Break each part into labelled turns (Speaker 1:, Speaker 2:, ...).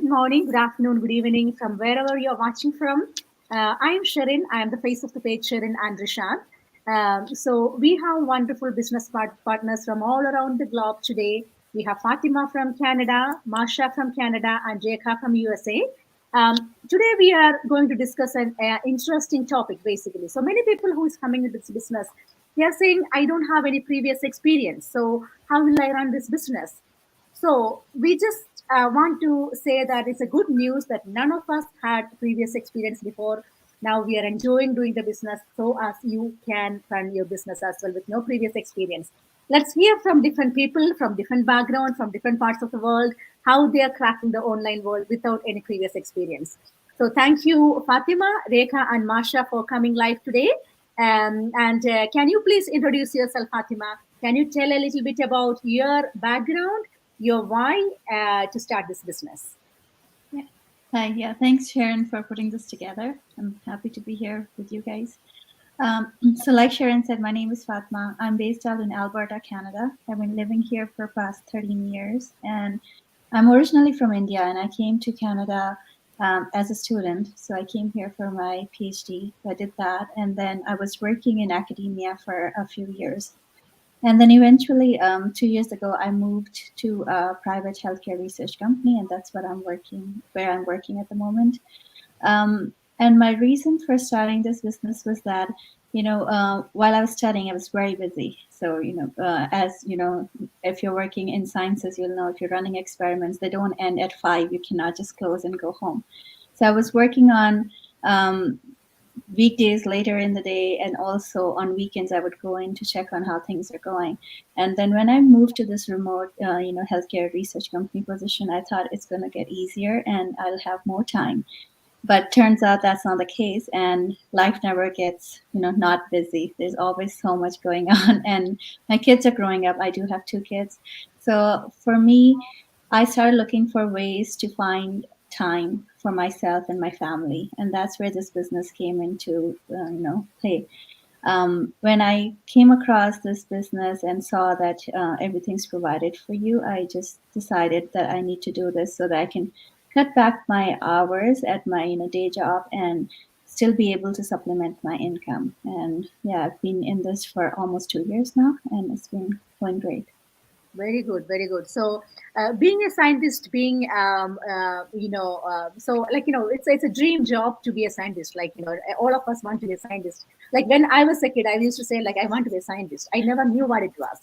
Speaker 1: good morning, good afternoon, good evening from wherever you're watching from. I'm Sherin. I am the face of the page, Sherin and Rishad. So we have wonderful business partners from all around the globe today. We have Fatima from Canada, Masha from Canada, and Rekha from USA. Today we are going to discuss an interesting topic, basically. So many people who is coming into this business, they are saying, I don't have any previous experience. So how will I run this business? So we just want to say that it's a good news that none of us had previous experience before. Now we are enjoying doing the business, so as you can run your business as well with no previous experience. Let's hear from different people from different backgrounds, from different parts of the world, how they are cracking the online world without any previous experience. So thank you, Fatima, Rekha, and Masha for coming live today. And can you please introduce yourself, Fatima? Can you tell a little bit about your background, your why to start this business?
Speaker 2: Yeah. Hi. Yeah. Thanks, Sharon, for putting this together. I'm happy to be here with you guys. So like Sharon said, my name is Fatma. I'm based out in Alberta, Canada. I've been living here for past 13 years. And I'm originally from India, and I came to Canada as a student. So I came here for my PhD. I did that. And then I was working in academia for a few years. And then eventually, 2 years ago, I moved to a private healthcare research company, and that's where I'm working at the moment. And my reason for starting this business was that, while I was studying, I was very busy. So, as you know, if you're working in sciences, you'll know if you're running experiments, they don't end at 5. You cannot just close and go home. So I was working on weekdays later in the day, and also on weekends I would go in to check on how things are going. And then when I moved to this remote healthcare research company position, I thought it's going to get easier and I'll have more time. But turns out that's not the case, and life never gets not busy. There's always so much going on, and my kids are growing up. I do have 2 kids. So for me, I started looking for ways to find time for myself and my family, and that's where this business came into play. When I came across this business and saw that everything's provided for you, I just decided that I need to do this so that I can cut back my hours at my day job and still be able to supplement my income. And yeah, I've been in this for almost 2 years now, and it's been going great.
Speaker 1: Very good, very good. So, being a scientist, so like it's a dream job to be a scientist. Like all of us want to be a scientist. Like when I was a kid, I used to say like I want to be a scientist. I never knew what it was.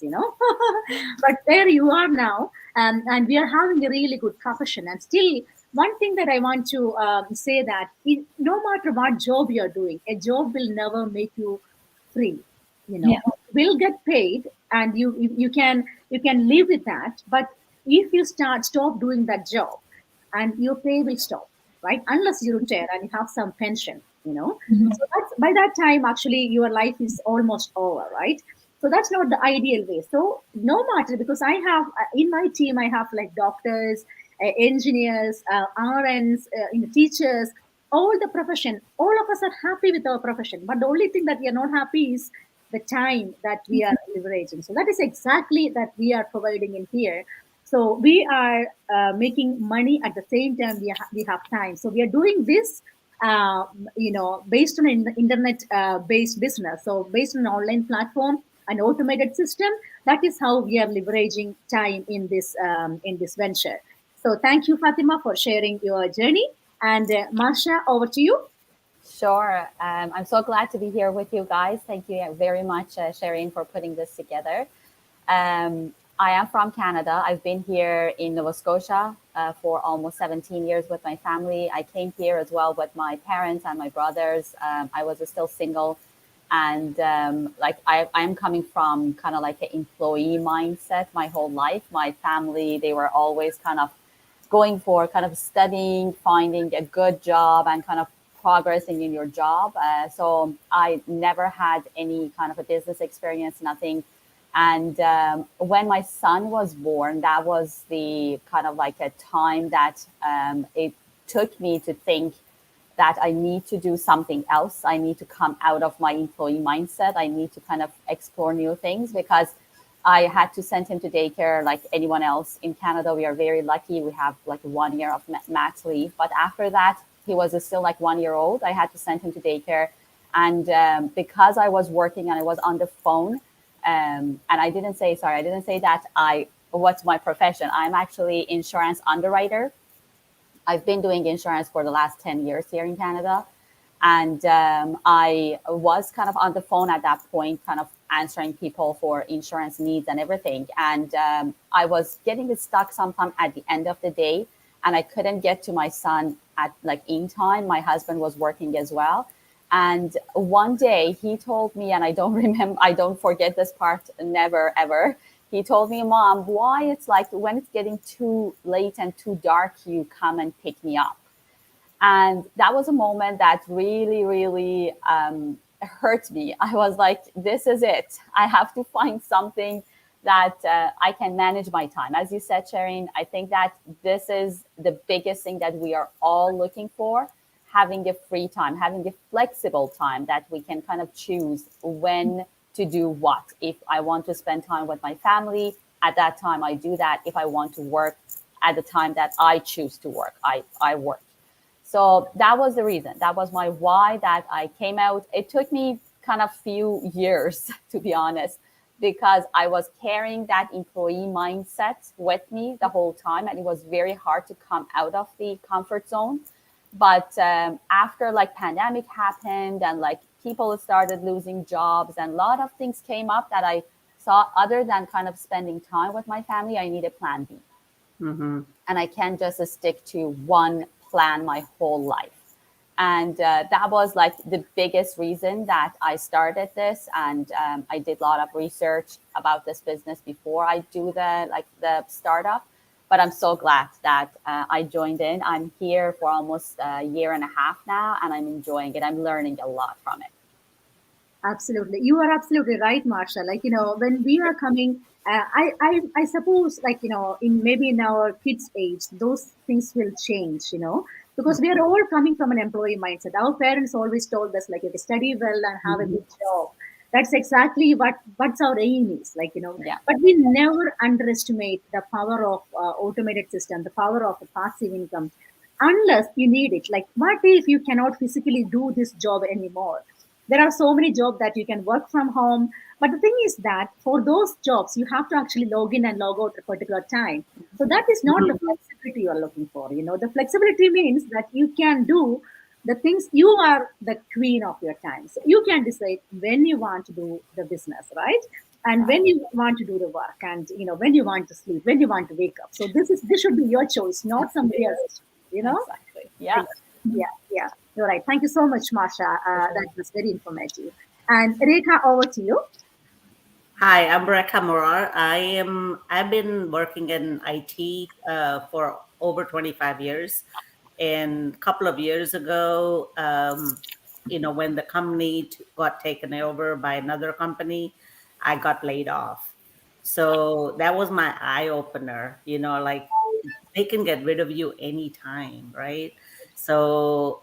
Speaker 1: But there you are now, and we are having a really good profession. And still, one thing that I want to say that no matter what job you're doing, a job will never make you free.
Speaker 2: Yeah.
Speaker 1: Will get paid, and you can live with that. But if you stop doing that job, and your pay will stop, right? Unless you retire and you have some pension.
Speaker 2: Mhm.
Speaker 1: So that's by that time actually your life is almost over, right? So that's not the ideal way. So no matter, because I have in my team I have like doctors, engineers, RNs, teachers, all the profession. All of us are happy with our profession, but the only thing that we are not happy is the time that we are leveraging. So that is exactly that we are providing in here. So we are making money at the same time we have time. So we are doing this, based on an internet-based business. So based on an online platform, an automated system. That is how we are leveraging time in this venture. So thank you, Fatima, for sharing your journey. And Masha, over to you.
Speaker 3: Sure. I'm so glad to be here with you guys. Thank you very much, Shireen, for putting this together. I am from Canada. I've been here in Nova Scotia for almost 17 years with my family. I came here as well with my parents and my brothers. I was still single. And I'm coming from kind of like an employee mindset my whole life. My family, they were always kind of going for kind of studying, finding a good job and kind of progressing in your job. So I never had any kind of a business experience, nothing. And when my son was born, that was the kind of like a time that it took me to think that I need to do something else. I need to come out of my employee mindset. I need to kind of explore new things, because I had to send him to daycare like anyone else in Canada. We are very lucky. We have like 1 year of max leave. But after that, he was still like 1 year old. I had to send him to daycare. And because I was working and I was on the phone, and I didn't say, sorry, I didn't say that what's my profession. I'm actually insurance underwriter. I've been doing insurance for the last 10 years here in Canada. And I was kind of on the phone at that point, kind of answering people for insurance needs and everything. And I was getting stuck sometime at the end of the day, and I couldn't get to my son at like in time. My husband was working as well. And one day he told me, and I don't remember, I don't forget this part, never ever. He told me, Mom, why it's like when it's getting too late and too dark, you come and pick me up. And that was a moment that really, really hurt me. I was like, this is it. I have to find something that I can manage my time. As you said, Sh`ireen, I think that this is the biggest thing that we are all looking for, having a free time, having a flexible time that we can kind of choose when to do what. If I want to spend time with my family, at that time I do that. If I want to work at the time that I choose to work, I work. So that was the reason. That was my why that I came out. It took me kind of few years, to be honest, because I was carrying that employee mindset with me the whole time. And it was very hard to come out of the comfort zone. But after like pandemic happened and like people started losing jobs and a lot of things came up that I saw, other than kind of spending time with my family, I need a plan B.
Speaker 4: Mm-hmm.
Speaker 3: And I can't just stick to one plan my whole life. And that was like the biggest reason that I started this. And I did a lot of research about this business before I do the startup. But I'm so glad that I joined in. I'm here for almost a year and a half now, and I'm enjoying it. I'm learning a lot from it.
Speaker 1: Absolutely. You are absolutely right, Marsha. Like, when we are coming, I suppose, like, in maybe in our kids' age, those things will change, because we are all coming from an employee mindset. Our parents always told us, like, okay, study well and have a good job. That's exactly what's our aim is, like,
Speaker 3: Yeah.
Speaker 1: but we never underestimate the power of automated system, the power of the passive income, unless you need it. Like, what if you cannot physically do this job anymore? There are so many jobs that you can work from home. But the thing is that for those jobs, you have to actually log in and log out at a particular time. So that is not the flexibility you are looking for. The flexibility means that you can do the things, you are the queen of your time. So you can decide when you want to do the business, right? And when you want to do the work, and when you want to sleep, when you want to wake up. So this should be your choice, not somebody else's,
Speaker 3: Exactly. Yeah.
Speaker 1: Yeah, you're right. Thank you so much, Marsha. That was very informative. And Rekha, over to you.
Speaker 4: Hi, I'm Rekha Morar. I've been working in IT for over 25 years. And a couple of years ago, when the company got taken over by another company, I got laid off. So that was my eye opener, like they can get rid of you anytime, right? So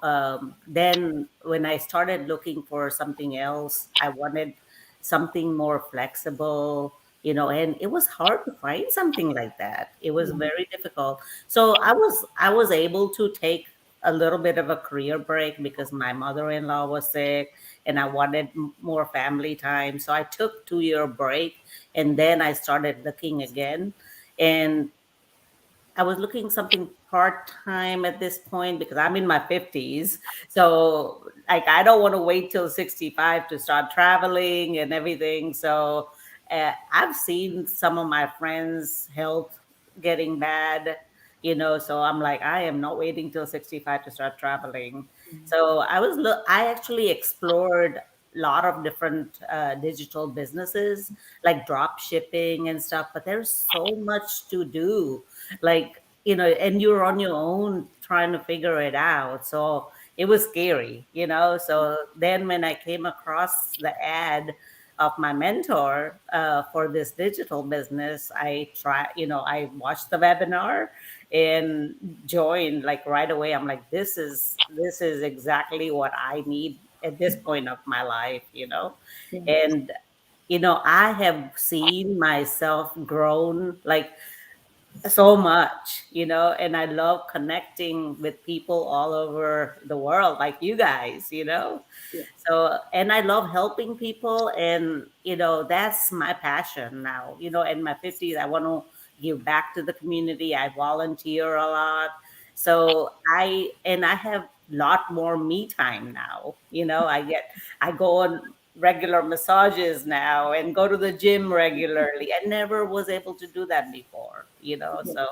Speaker 4: then when I started looking for something else, I wanted something more flexible, and it was hard to find something like that. It was very difficult. So I was able to take a little bit of a career break because my mother-in-law was sick and I wanted more family time. So I took 2-year break and then I started looking again. And I was looking something part time at this point because I'm in my 50s. So, like, I don't want to wait till 65 to start traveling and everything. So, I've seen some of my friends' health getting bad, so I'm like, I am not waiting till 65 to start traveling. So, I actually explored a lot of different digital businesses like drop shipping and stuff, but there's so much to do, like, and you're on your own trying to figure it out. So it was scary, so then when I came across the ad of my mentor for this digital business, I watched the webinar and joined like right away. I'm like, this is exactly what I need at this point of my life.
Speaker 1: Yeah.
Speaker 4: And I have seen myself grown like so much, and I love connecting with people all over the world, like you guys,
Speaker 1: Yeah.
Speaker 4: So, and I love helping people, and that's my passion now. In my 50s, I want to give back to the community. I volunteer a lot, so I have a lot more me time now. I go on regular massages now and go to the gym regularly. I never was able to do that before, so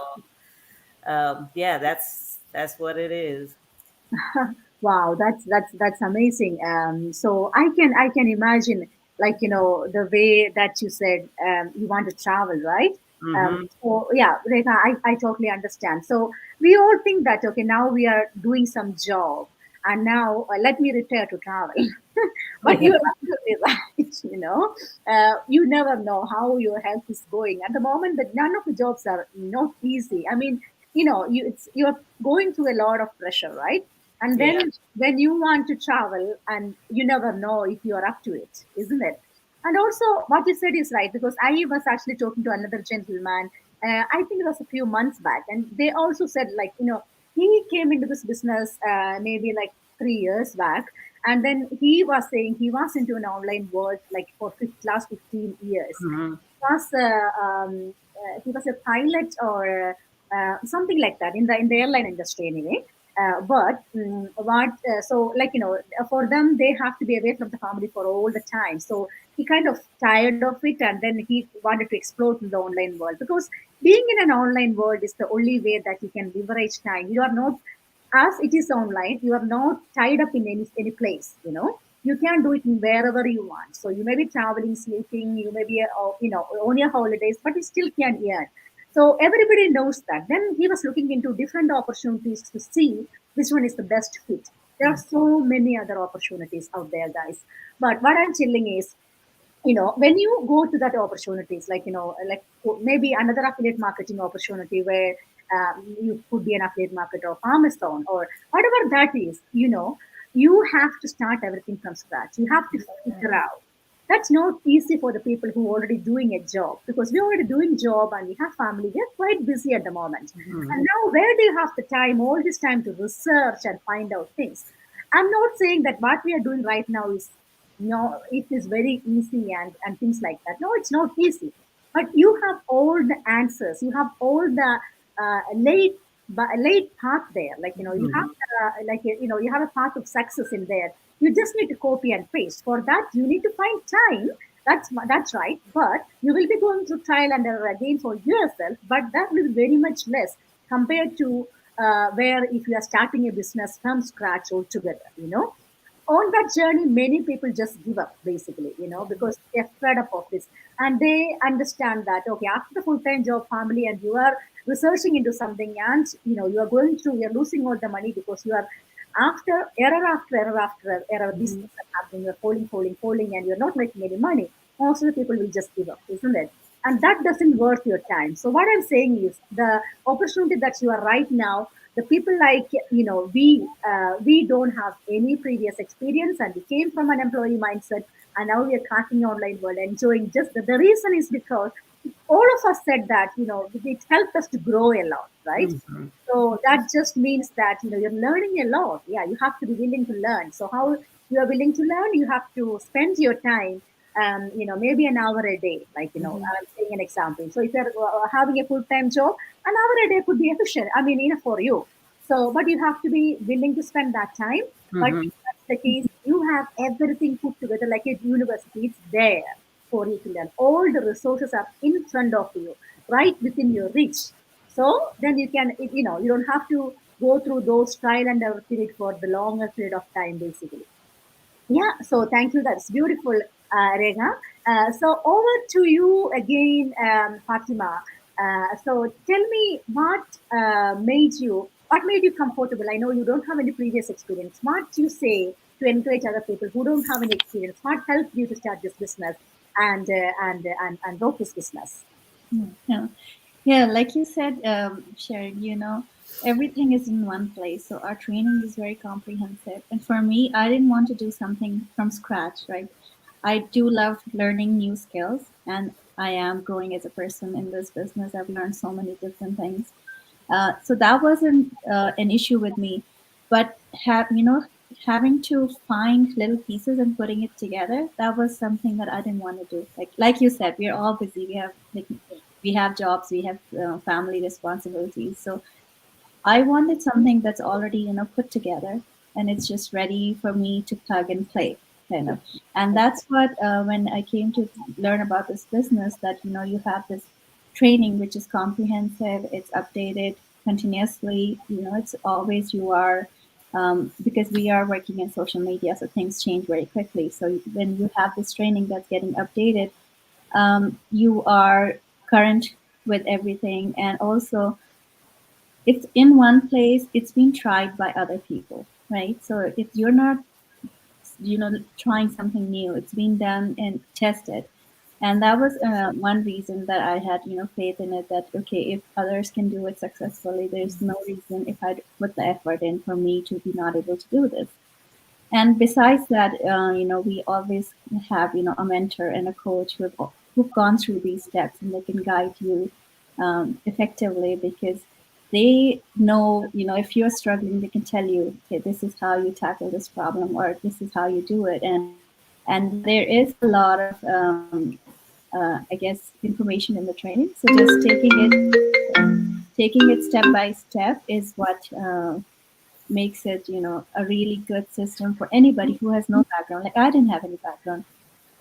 Speaker 4: yeah, that's what it is.
Speaker 1: Wow, that's amazing. So I can imagine, like, the way that you said, you want to travel, right?
Speaker 4: Hmm.
Speaker 1: So yeah, Rekha, I totally understand. So we all think that, okay, now we are doing some job, and now let me retire to travel. But
Speaker 4: Yeah.
Speaker 1: you're absolutely right. You never know how your health is going at the moment. That none of the jobs are not easy. I mean, you're going through a lot of pressure, right? And
Speaker 4: Yeah.
Speaker 1: then when you want to travel, and you never know if you're up to it, isn't it? And also, what you said is right, because I was actually talking to another gentleman. I think it was a few months back, and they also said, like, he came into this business maybe like 3 years back, and then he was saying he was into an online world like for last 15 years.
Speaker 4: Hmm.
Speaker 1: He was a pilot or something like that in the airline industry anyway. But what so like for them they have to be away from the family for all the time. So he kind of tired of it, and then he wanted to explore in the online world, because being in an online world is the only way that you can leverage time. You are not, as it is online, you are not tied up in any place. You can do it in wherever you want. So you may be traveling, sleeping, you may be on your holidays, but you still can earn. So everybody knows that. Then he was looking into different opportunities to see which one is the best fit. There are so many other opportunities out there, guys. But what I'm telling is, when you go to that opportunities, like, like maybe another affiliate marketing opportunity where you could be an affiliate marketer of Amazon or whatever that is, you have to start everything from scratch. You have to figure out. That's not easy for the people who are already doing a job, because we're already doing job and we have family. We're quite busy at the moment.
Speaker 4: Hmm.
Speaker 1: And now where do you have the time, all this time, to research and find out things? I'm not saying that what we are doing right now is, no, it is very easy and things like that. No, it's not easy. But you have all the answers. You have all the late path there. Like, you have
Speaker 4: Hmm.
Speaker 1: you have a path of success in there. You just need to copy and paste. For that, you need to find time. That's right. But you will be going through trial and error again for yourself. But that will be very much less compared to where if you are starting a business from scratch altogether. On that journey, many people just give up, basically, because they're fed up of this. And they understand that, okay, after the full-time job, family, and you are researching into something, and you are going through, you're losing all the money because you are, after error after error, these
Speaker 4: Hmm.
Speaker 1: things are happening. You're falling, and you're not making any money. Most of the people will just give up, isn't it? And that doesn't worth your time. So what I'm saying is, the opportunity that you are right now, the people like, we don't have any previous experience, and we came from an employee mindset, and now we are cracking online world, enjoying. Just the reason is because all of us said that, it helped us to grow a lot, right?
Speaker 4: Hmm.
Speaker 1: So that just means that, you're learning a lot. Yeah, you have to be willing to learn. So how you are willing to learn, you have to spend your time, maybe an hour a day. Like, I'm saying an example. So if you're having a full-time job, an hour a day could be efficient. I mean, enough for you. So, but you have to be willing to spend that time. But
Speaker 4: Hmm.
Speaker 1: if that's the case, you have everything put together like a university. It's there for you to learn. All the resources are in front of you, right within your reach. So then you can, you don't have to go through those trial and error period for the longer period of time, basically. Yeah, so thank you. That's beautiful, Rega. So over to you again, Fatima. So tell me what made you comfortable? I know you don't have any previous experience. What you say to encourage other people who don't have any experience? What helped you to start this business and work this business?
Speaker 2: Yeah. Yeah, like you said, Sharon, everything is in one place. So our training is very comprehensive. And for me, I didn't want to do something from scratch, right? I do love learning new skills, and I am growing as a person in this business. I've learned so many different things. So that wasn't an issue with me, but having to find little pieces and putting it together, that was something that I didn't want to do. Like you said, we're all busy. We have jobs, we have family responsibilities. So I wanted something that's already put together, and it's just ready for me to plug and play, kind of. And that's what when I came to learn about this business, that you have this training which is comprehensive, it's updated continuously. It's always you are because we are working in social media, so things change very quickly. So when you have this training that's getting updated, you are current with everything, and also it's in one place, it's been tried by other people, right? So if you're not trying something new, it's been done and tested. And that was one reason that I had faith in it, that okay, if others can do it successfully, there's no reason if I put the effort in for me to be not able to do this. And besides that, we always have a mentor and a coach who've gone through these steps, and they can guide you effectively, because they know, if you're struggling, they can tell you, okay, this is how you tackle this problem, or this is how you do it. And there is a lot of I guess information in the training. So just taking it step by step is what makes it a really good system for anybody who has no background. Like I didn't have any background.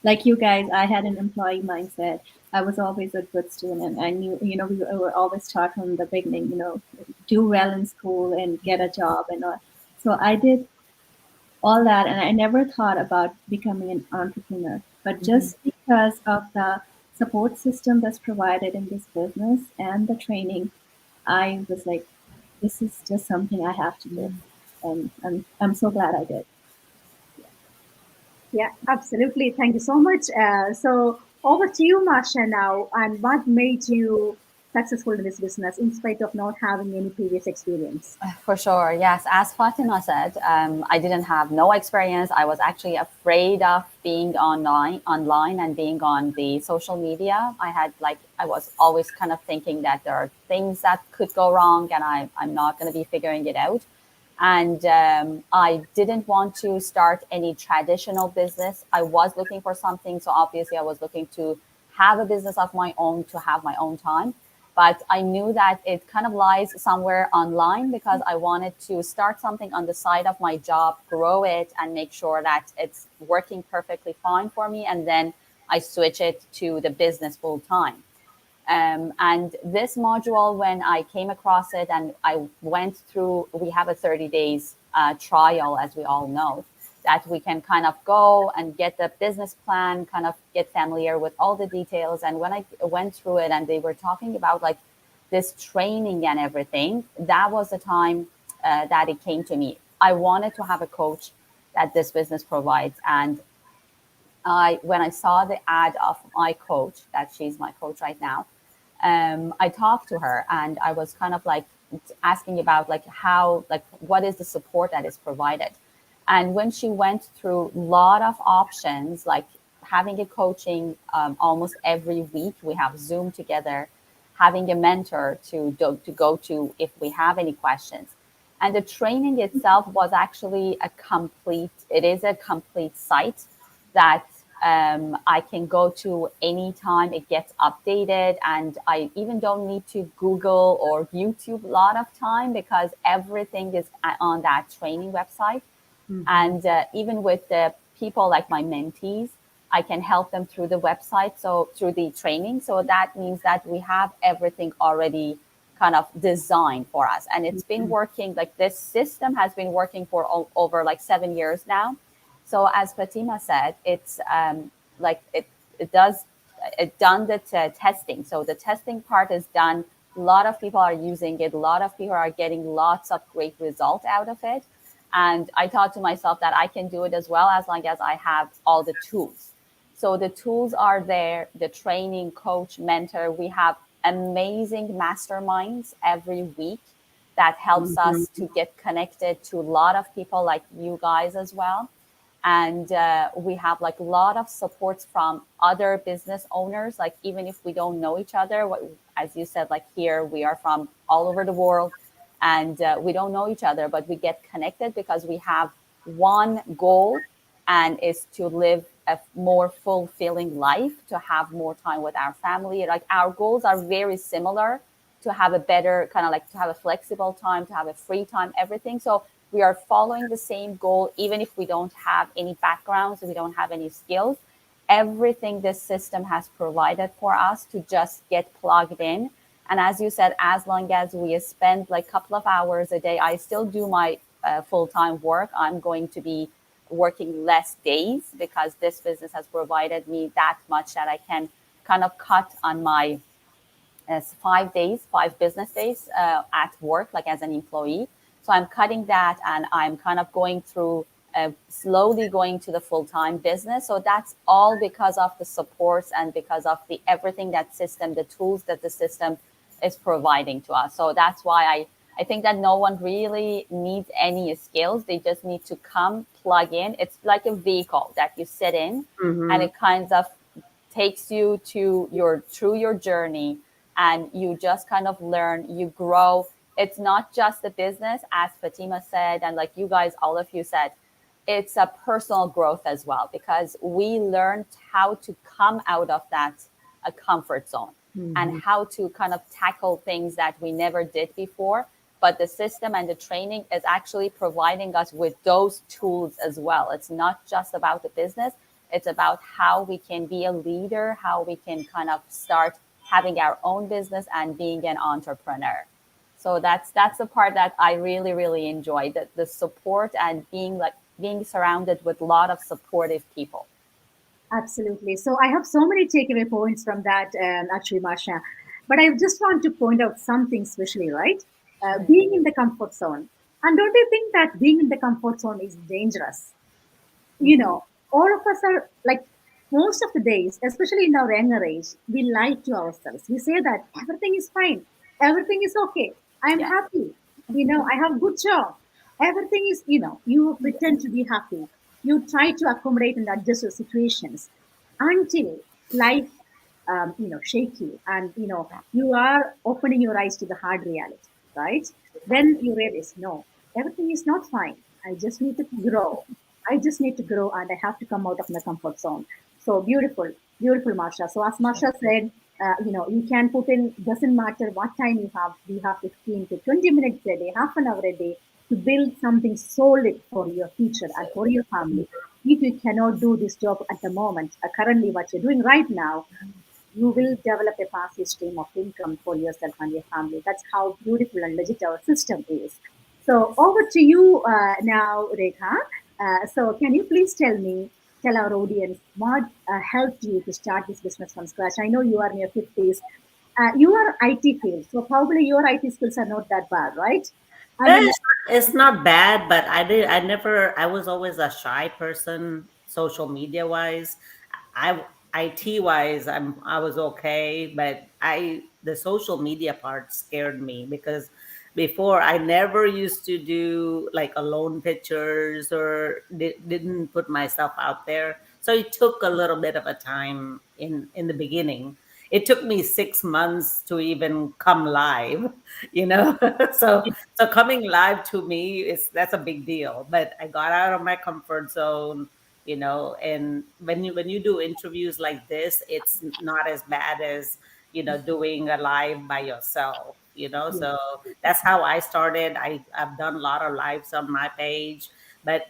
Speaker 2: Like you guys, I had an employee mindset. I was always a good student. I knew, we were always taught from the beginning, do well in school and get a job and all. So I did all that, and I never thought about becoming an entrepreneur. But just because of the support system that's provided in this business and the training, I was like, this is just something I have to do. And I'm so glad I did.
Speaker 1: Yeah, absolutely. Thank you so much. So over to you, Marsha, now. And what made you successful in this business in spite of not having any previous experience?
Speaker 3: For sure, yes. As Fatima said, I didn't have no experience. I was actually afraid of being online and being on the social media. I was always kind of thinking that there are things that could go wrong, and I'm not going to be figuring it out. And I didn't want to start any traditional business. I was looking for something. So obviously I was looking to have a business of my own, to have my own time. But I knew that it kind of lies somewhere online, because I wanted to start something on the side of my job, grow it, and make sure that it's working perfectly fine for me. And then I switch it to the business full time. And this module, when I came across it and I went through, we have a 30 days trial, as we all know, that we can kind of go and get the business plan, kind of get familiar with all the details. And when I went through it and they were talking about like this training and everything, that was the time that it came to me. I wanted to have a coach that this business provides. And when I saw the ad of my coach, that she's my coach right now, I talked to her and I was kind of like asking about like how, like what is the support that is provided. And when she went through a lot of options, like having a coaching almost every week, we have Zoom together, having a mentor to go to if we have any questions. And the training itself was actually it is a complete site that I can go to anytime. It gets updated, and I even don't need to Google or YouTube a lot of time, because everything is on that training website. Mm-hmm. And even with the people like my mentees, I can help them through the website, so through the training. So that means that we have everything already kind of designed for us. And it's been working, like this system has been working for over like 7 years now. So as Fatima said, it's like it done the testing. So the testing part is done. A lot of people are using it. A lot of people are getting lots of great results out of it. And I thought to myself that I can do it as well, as long as I have all the tools. So the tools are there, the training, coach, mentor. We have amazing masterminds every week that helps us to get connected to a lot of people like you guys as well. And we have like a lot of supports from other business owners. Like even if we don't know each other, as you said, like here we are from all over the world, and we don't know each other, but we get connected because we have one goal, and is to live a more fulfilling life, to have more time with our family. Like our goals are very similar, to have a better kind of like to have a flexible time, to have a free time, everything. So we are following the same goal, even if we don't have any backgrounds, we don't have any skills. Everything this system has provided for us to just get plugged in. And as you said, as long as we spend like a couple of hours a day, I still do my full-time work. I'm going to be working less days because this business has provided me that much that I can kind of cut on my 5 business days at work, like as an employee. So I'm cutting that, and I'm kind of going through slowly going to the full-time business. So that's all because of the supports and because of the everything that system, the tools that the system is providing to us. So that's why I think that no one really needs any skills. They just need to come, plug in. It's like a vehicle that you sit in, and it kind of takes you to through your journey, and you just kind of learn, you grow. It's not just a business, as Fatima said, and like you guys, all of you said, it's a personal growth as well, because we learned how to come out of that a comfort zone and how to kind of tackle things that we never did before. But the system and the training is actually providing us with those tools as well. It's not just about the business. It's about how we can be a leader, how we can kind of start having our own business and being an entrepreneur. So that's the part that I really, really enjoy, the support and being surrounded with a lot of supportive people.
Speaker 1: Absolutely. So I have so many takeaway points from that, actually, Masha. But I just want to point out something especially, right? Being in the comfort zone. And don't you think that being in the comfort zone is dangerous? You know, all of us are like, most of the days, especially in our younger age, we lie to ourselves. We say that everything is fine, everything is okay, I'm
Speaker 3: Yeah.
Speaker 1: happy, I have good job, everything is, you pretend to be happy. You try to accommodate and adjust your situations until life, shake you, and you are opening your eyes to the hard reality, right? Then you realize, no, everything is not fine. I just need to grow. I just need to grow, and I have to come out of my comfort zone. So beautiful, beautiful, Marsha. So as Marsha said, you can put in, doesn't matter what time you have, 15 to 20 minutes a day, half an hour a day, to build something solid for your future and for your family. If you cannot do this job at the moment, currently what you're doing right now, you will develop a passive stream of income for yourself and your family. That's how beautiful and legit our system is. So over to you now, Rekha. So can you please tell our audience what helped you to start this business from scratch? I know you are in your 50s. You are IT field, so probably your IT skills are not that bad, right? I
Speaker 4: Eh,
Speaker 1: mean,
Speaker 4: it's not bad, but I was always a shy person, social media wise. I IT wise, I was okay, but the social media part scared me because before I never used to do like alone pictures or didn't put myself out there. So it took a little bit of a time in the beginning. It took me 6 months to even come live, you know. So coming live to me is that's a big deal. But I got out of my comfort zone, and when you do interviews like this, it's not as bad as doing a live by yourself,
Speaker 1: yeah,
Speaker 4: so that's how I started. I've done a lot of lives on my page, but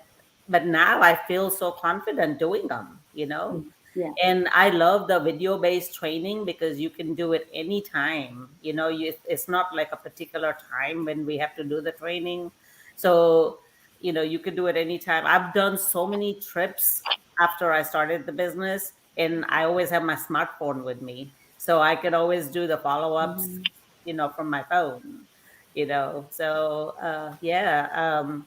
Speaker 4: now I feel so confident doing them,
Speaker 1: yeah,
Speaker 4: and I love the video based training because you can do it anytime. It's not like a particular time when we have to do the training. So, you can do it anytime. I've done so many trips after I started the business, and I always have my smartphone with me. So I can always do the follow ups, from my phone. So yeah,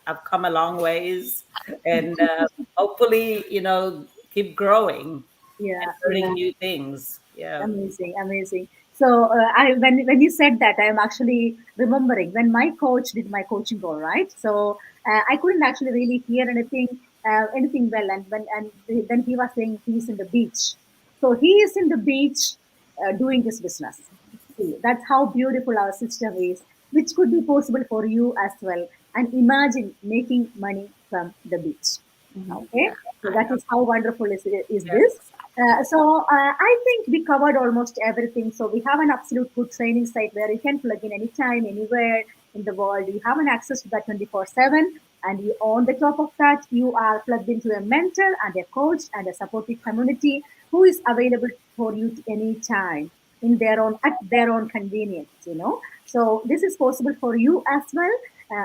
Speaker 4: I've come a long ways, and hopefully, keep growing and
Speaker 1: yeah,
Speaker 4: learning
Speaker 1: yeah.
Speaker 4: new things. Yeah.
Speaker 1: Amazing, amazing. So I when you said that, I am actually remembering when my coach did my coaching call, right? So I couldn't actually really hear anything. anything well. And then he was saying he's in the beach. So he is in the beach doing this business. See, that's how beautiful our system is, which could be possible for you as well. And imagine making money from the beach. Okay, so that is how wonderful is this. I think we covered almost everything. So we have an absolute good training site where you can plug in anytime, anywhere in the world. You have an access to that 24/7, and you on the top of that, you are plugged into a mentor and a coach and a supportive community who is available for you anytime in at their own convenience. So this is possible for you as well.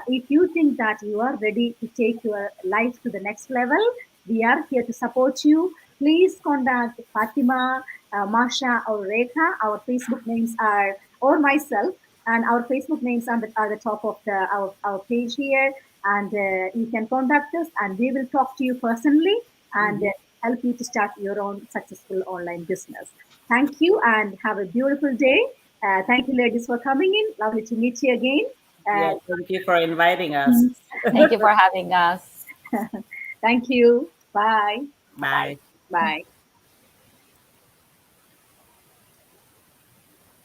Speaker 1: If you think that you are ready to take your life to the next level, we are here to support you. Please contact Fatima, Masha, or Rekha. Our Facebook names are, or myself, and our Facebook names are the top of our page here. And you can contact us, and we will talk to you personally and help you to start your own successful online business. Thank you, and have a beautiful day. Thank you, ladies, for coming in. Lovely to meet you again.
Speaker 4: Thank you for inviting us.
Speaker 3: Thank you for having us.
Speaker 1: Thank you. Bye.
Speaker 4: Bye.
Speaker 1: Bye.